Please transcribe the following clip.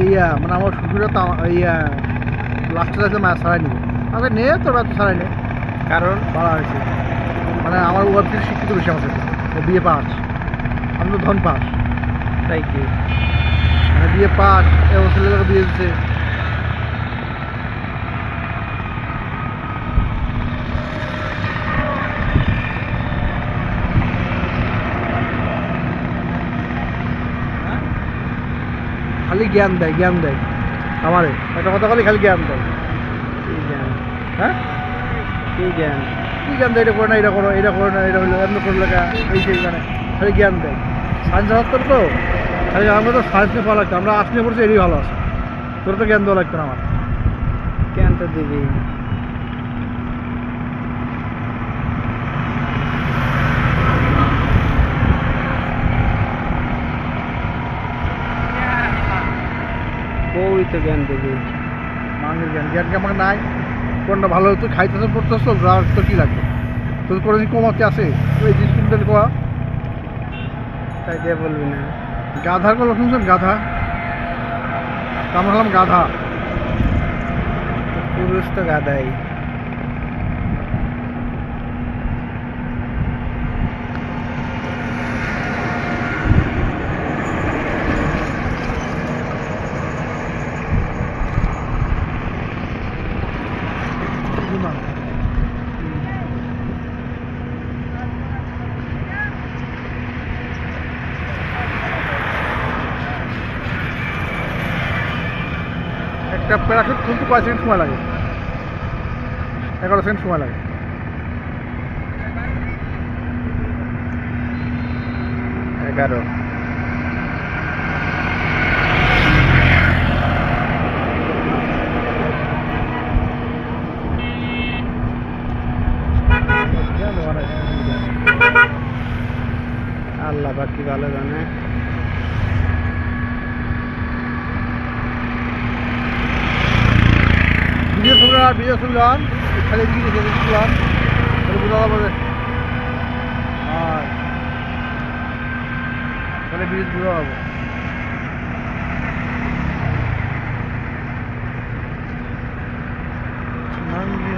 ইয়া মানে আমার শ্বশুরে তো ইয়া লাস্টে যাচ্ছে মাছ ছাড়াই নিবে আগে নে তোর এত ছাড়াই নে কারণ বাড়া হয়েছে মানে আমার ওয়াইফ থেকে শিক্ষিত বেশি আমার সাথে ও বিয়ে পাস আমি তো ধন পাস তাই কি মানে বিয়ে পাস এবং ছেলেদেরকে বিয়ে দিচ্ছে খালি জ্ঞান দেয় আমারে একটা কথা খালি জ্ঞান দেয় কি জ্ঞান হ্যাঁ কি জ্ঞান কি জ্ঞান দেয় এটা করো না এটা করো এটা করো না এটা হইলো এমন করো লেখা এই সেই মানে খালি জ্ঞান দেয় সায়েন্স ছাত্র তো খালি আমরা তো সায়েন্স নিয়ে পড়া লাগতো আমরা আর্টস নিয়ে পড়ছি এরই ভালো আছে তোর তো জ্ঞান দেওয়া লাগতো না আমার জ্ঞান তো দিবি বউই তো জ্ঞান দিবি মাঙ্গের জ্ঞান কি আমাকে নাই কোনটা ভালো তুই খাইতেছ পড়তেছ তোর কী লাগবে তোর কোনো দিন কমাতে আছে ওই জিনিস কিনতে কোয়া তাই দিয়ে বলবি না গাধার কথা শুনছেন গাধা আমরা হলাম গাধা পুরুষ তো গাদাই একটা প্যারাশুট খুলতে 5 সেকেন্ড সময় লাগে 11 সেকেন্ড সময় লাগে এগারো আল্লাহ বাকি ভালো জানে ভিডিও শুনলাম খালি দিকে শুনলাম তাহলে বোঝা যাবে আর তাহলে ব্রিজ বোঝা যাবো মন্দির